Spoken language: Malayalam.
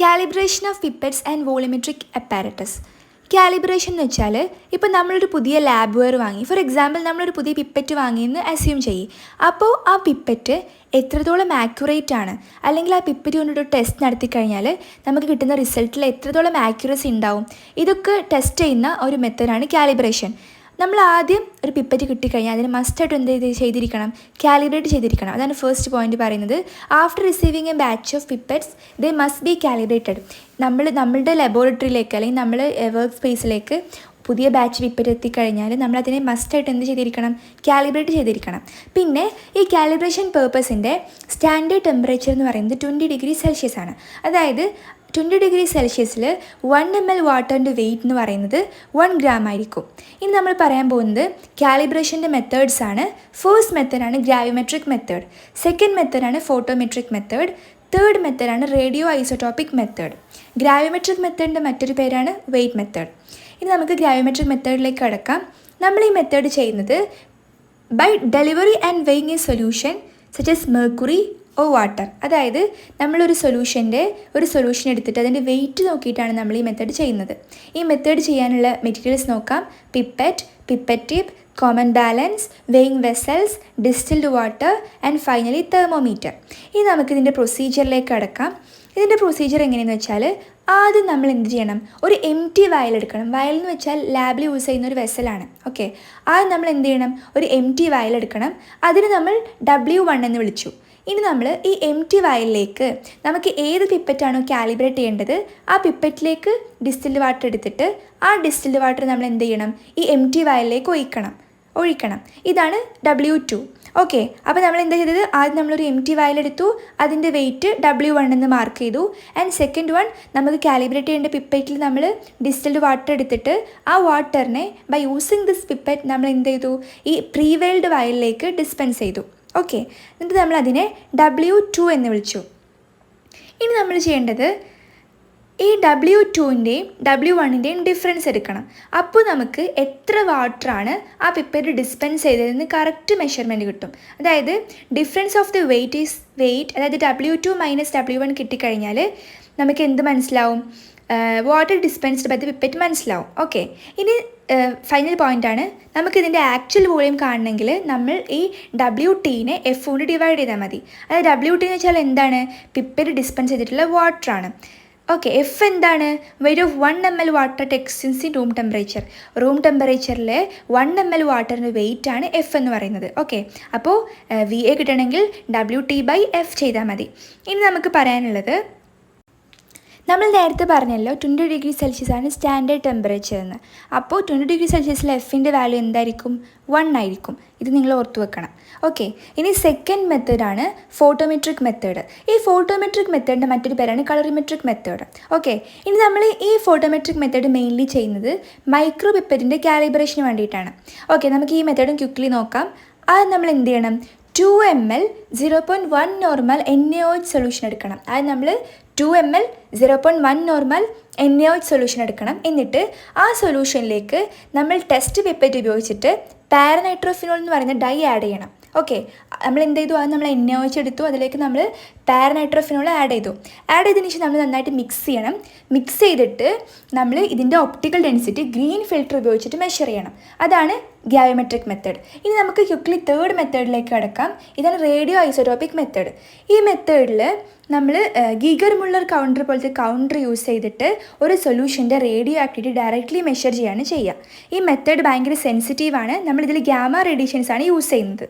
Calibration of pipettes and volumetric apparatus. Calibration എന്ന് വെച്ചാൽ ഇപ്പോൾ നമ്മളൊരു പുതിയ ലാബ് വെയർ വാങ്ങി, ഫോർ എക്സാമ്പിൾ നമ്മളൊരു പുതിയ പിപ്പറ്റ് വാങ്ങിയെന്ന് അസ്യൂം ചെയ്യും. അപ്പോൾ ആ പിപ്പറ്റ് എത്രത്തോളം ആക്യുറേറ്റ് ആണ്, അല്ലെങ്കിൽ ആ പിപ്പറ്റ് കൊണ്ടൊരു ടെസ്റ്റ് നടത്തി കഴിഞ്ഞാൽ നമുക്ക് കിട്ടുന്ന റിസൾട്ടിൽ എത്രത്തോളം ആക്യുറസി ഉണ്ടാവും, ഇതൊക്കെ ടെസ്റ്റ് ചെയ്യുന്ന ഒരു മെത്തേഡാണ് കാലിബ്രേഷൻ. നമ്മൾ ആദ്യം ഒരു പിപ്പറ്റ് കിട്ടിക്കഴിഞ്ഞാൽ അതിന് മസ്റ്റായിട്ട് എന്ത് ചെയ്തിരിക്കണം, കാലിബ്രേറ്റ് ചെയ്തിരിക്കണം. അതാണ് ഫസ്റ്റ് പോയിന്റ് പറയുന്നത്. After receiving A batch of pipettes they must be calibrated. നമ്മളുടെ ലബോറട്ടറിയിലേക്ക് അല്ലെങ്കിൽ നമ്മൾ വർക്ക് സ്പേസിലേക്ക് പുതിയ ബാച്ച് പിപ്പറ്റ് എത്തിക്കഴിഞ്ഞാൽ നമ്മളതിനെ മസ്റ്റായിട്ട് എന്ത് ചെയ്തിരിക്കണം, കാലിബ്രേറ്റ് ചെയ്തിരിക്കണം. പിന്നെ ഈ കാലിബ്രേഷൻ പേർപ്പസിൻ്റെ സ്റ്റാൻഡേർഡ് ടെമ്പറേച്ചർ എന്ന് പറയുന്നത് 20°C ആണ്. അതായത് 20°C 1 ml വാട്ടറിൻ്റെ വെയിറ്റ് എന്ന് പറയുന്നത് 1 gram ആയിരിക്കും. ഇനി നമ്മൾ പറയാൻ പോകുന്നത് കാലിബ്രേഷൻ്റെ മെത്തേഡ്സ് ആണ്. ഫസ്റ്റ് മെത്തേഡാണ് ഗ്രാവിമെട്രിക് മെത്തേഡ്, സെക്കൻഡ് മെത്തേഡാണ് ഫോട്ടോമെട്രിക് മെത്തേഡ്, തേർഡ് മെത്തേഡാണ് റേഡിയോ ഐസോടോപ്പിക് മെത്തേഡ്. ഗ്രാവിമെട്രിക് മെത്തേഡിൻ്റെ മറ്റൊരു പേരാണ് വെയിറ്റ് മെത്തേഡ്. ഇനി നമുക്ക് ഗ്രാവിമെട്രിക് മെത്തേഡിലേക്ക് കടക്കാം. നമ്മൾ ഈ മെത്തേഡ് ചെയ്യുന്നത് by delivery and weighing a solution such as mercury or water. അതായത് നമ്മളൊരു സൊല്യൂഷൻ എടുത്തിട്ട് അതിൻ്റെ വെയിറ്റ് നോക്കിയിട്ടാണ് നമ്മൾ ഈ മെത്തേഡ് ചെയ്യുന്നത്. ഈ മെത്തേഡ് ചെയ്യാനുള്ള മെറ്റീരിയൽസ് നോക്കാം. Pipette tip, common balance, weighing vessels, distilled water and finally thermometer. ഇനി നമുക്കിതിൻ്റെ പ്രൊസീജിയറിലേക്ക് കടക്കാം. ഇതിൻ്റെ പ്രൊസീജിയർ എങ്ങനെയെന്ന് വെച്ചാൽ ആദ്യം നമ്മൾ എന്ത് ചെയ്യണം, ഒരു എംപ്റ്റി വയൽ എടുക്കണം. വയൽ എന്ന് വെച്ചാൽ ലാബിൽ യൂസ് ചെയ്യുന്ന ഒരു വെസലാണ്. ഓക്കെ, ആദ്യം നമ്മൾ എന്ത് ചെയ്യണം, ഒരു എംപ്റ്റി വയൽ എടുക്കണം. അതിന് നമ്മൾ W1 എന്ന് വിളിച്ചു. ഇനി നമ്മൾ ഈ എംപ്റ്റി വയലിലേക്ക് നമുക്ക് ഏത് പിപ്പറ്റാണോ കാലിബ്രേറ്റ് ചെയ്യേണ്ടത് ആ പിപ്പറ്റിലേക്ക് ഡിസ്റ്റിൽഡ് വാട്ടർ എടുത്തിട്ട് ആ ഡിസ്റ്റിൽഡ് വാട്ടർ നമ്മൾ എന്ത് ചെയ്യണം, ഈ എംപ്റ്റി വയലിലേക്ക് ഒഴിക്കണം. ഇതാണ് W2. ഓക്കെ, അപ്പോൾ നമ്മൾ എന്താ ചെയ്തത്, ആദ്യം നമ്മളൊരു എംപ്റ്റി വയലെടുത്തു, അതിൻ്റെ വെയിറ്റ് W1 എന്ന് മാർക്ക് ചെയ്തു. ആൻഡ് സെക്കൻഡ് വൺ, നമുക്ക് കാലിബ്രേറ്റ് ചെയ്യേണ്ട പിപ്പറ്റിൽ നമ്മൾ ഡിസ്റ്റിൽഡ് വാട്ടർ എടുത്തിട്ട് ആ വാട്ടറിനെ ബൈ യൂസിങ് ദിസ് പിപ്പറ്റ് നമ്മൾ എന്ത് ചെയ്തു, ഈ പ്രീവെയിൽഡ് വയലിലേക്ക് ഡിസ്പെൻസ് ചെയ്തു. ഓക്കെ, എന്നിട്ട് നമ്മൾ അതിനെ W2 എന്ന് വിളിച്ചു. ഇനി നമ്മൾ ചെയ്യേണ്ടത് ഈ W2ൻ്റെയും W1ൻ്റെയും ഡിഫറൻസ് എടുക്കണം. അപ്പോൾ നമുക്ക് എത്ര വാട്ടറാണ് ആ പിപ്പറ്റ് ഡിസ്പെൻസ് ചെയ്തതെന്ന് കറക്റ്റ് മെഷർമെൻറ്റ് കിട്ടും. അതായത് ഡിഫറൻസ് ഓഫ് ദി വെയിറ്റ് അതായത് W2 മൈനസ് W1 കിട്ടിക്കഴിഞ്ഞാൽ നമുക്ക് എന്ത് മനസ്സിലാവും, വാട്ടർ ഡിസ്പെൻസ്ഡ് ബൈ ദി പിപ്പറ്റ് മനസ്സിലാവും. ഓക്കെ, ഇനി ഫൈനൽ പോയിൻ്റാണ്, നമുക്കിതിൻ്റെ ആക്ച്വൽ വോളിയം കാണണമെങ്കിൽ നമ്മൾ ഈ WTനെ F കൊണ്ട് ഡിവൈഡ് ചെയ്താൽ മതി. അതായത് WT എന്ന് വെച്ചാൽ എന്താണ്, പിപ്പറ്റ് ഡിസ്പെൻസ് ചെയ്തിട്ടുള്ള വാട്ടറാണ്. ഓക്കെ, എഫ് എന്താണ്, വെയിറ്റ് ഓഫ് 1 ml വാട്ടർ ടെക്സ്റ്റൻസി റൂം ടെമ്പറേച്ചർ. റൂം ടെമ്പറേച്ചറിലെ 1 ml വാട്ടറിൻ്റെ വെയിറ്റ് ആണ് എഫ് എന്ന് പറയുന്നത്. ഓക്കെ, അപ്പോൾ VA കിട്ടണമെങ്കിൽ WT/F ചെയ്താൽ മതി. ഇനി നമുക്ക് പറയാനുള്ളത്, നമ്മൾ നേരത്തെ പറഞ്ഞല്ലോ 20°C ആണ് സ്റ്റാൻഡേർഡ് ടെമ്പറേച്ചർ എന്ന്. അപ്പോൾ 20°C എഫിൻ്റെ വാല്യൂ എന്തായിരിക്കും, 1 ആയിരിക്കും. ഇത് നിങ്ങൾ ഓർത്തു വെക്കണം. ഓക്കെ, ഇനി സെക്കൻഡ് മെത്തേഡാണ് ഫോട്ടോമെട്രിക് മെത്തേഡ്. ഈ ഫോട്ടോമെട്രിക് മെത്തേഡിൻ്റെ മറ്റൊരു പേരാണ് കളറിമെട്രിക് മെത്തേഡ്. ഓക്കെ, ഇനി നമ്മൾ ഈ ഫോട്ടോമെട്രിക് മെത്തേഡ് മെയിൻലി ചെയ്യുന്നത് മൈക്രോ പിപ്പറ്റിൻ്റെ കാലിബ്രേഷന് വേണ്ടിയിട്ടാണ്. ഓക്കെ, നമുക്ക് ഈ മെത്തേഡും ക്വിക്ക്ലി നോക്കാം. അത് നമ്മൾ എന്ത് ചെയ്യണം, 2 ml 0.1 നോർമൽ NaOH സൊല്യൂഷൻ എടുക്കണം. അത് നമ്മൾ 2 ml 0.1 നോർമൽ NaOH സൊല്യൂഷൻ എടുക്കണം. എന്നിട്ട് ആ സൊല്യൂഷനിലേക്ക് നമ്മൾ ടെസ്റ്റ് പിപ്പറ്റ് ഉപയോഗിച്ചിട്ട് പാരനൈട്രോഫിനോൾ എന്ന് പറയുന്ന ഡൈ ആഡ് ചെയ്യണം. ഓക്കെ, നമ്മൾ എന്ത് ചെയ്തു, അത് നമ്മൾ NaOH എടുത്തു, അതിലേക്ക് നമ്മൾ പാരനൈട്രോഫിനോൾ ആഡ് ചെയ്തതിന് ശേഷം നമ്മൾ നന്നായിട്ട് മിക്സ് ചെയ്യണം. മിക്സ് ചെയ്തിട്ട് നമ്മൾ ഇതിൻ്റെ ഒപ്റ്റിക്കൽ ഡെൻസിറ്റി ഗ്രീൻ ഫിൽറ്റർ ഉപയോഗിച്ചിട്ട് മെഷർ ചെയ്യണം. അതാണ് ഗ്രാവിമെട്രിക് മെത്തേഡ്. ഇനി നമുക്ക് ക്വിക്ക്ലി തേർഡ് മെത്തേഡിലേക്ക് കടക്കാം. ഇതാണ് റേഡിയോ ഐസോടോപ്പിക് മെത്തേഡ്. ഈ മെത്തേഡിൽ നമ്മൾ ഗീഗർ മുള്ളർ കൗണ്ടർ പോലത്തെ കൗണ്ടർ യൂസ് ചെയ്തിട്ട് ഒരു സൊല്യൂഷൻ്റെ റേഡിയോ ആക്ടിവിറ്റി ഡയറക്റ്റ്ലി മെഷർ ചെയ്യുക. ഈ മെത്തേഡ് ഭയങ്കര സെൻസിറ്റീവാണ്. നമ്മളിതിൽ ഗാമ റേഡിയേഷൻസ് ആണ് യൂസ് ചെയ്യുന്നത്.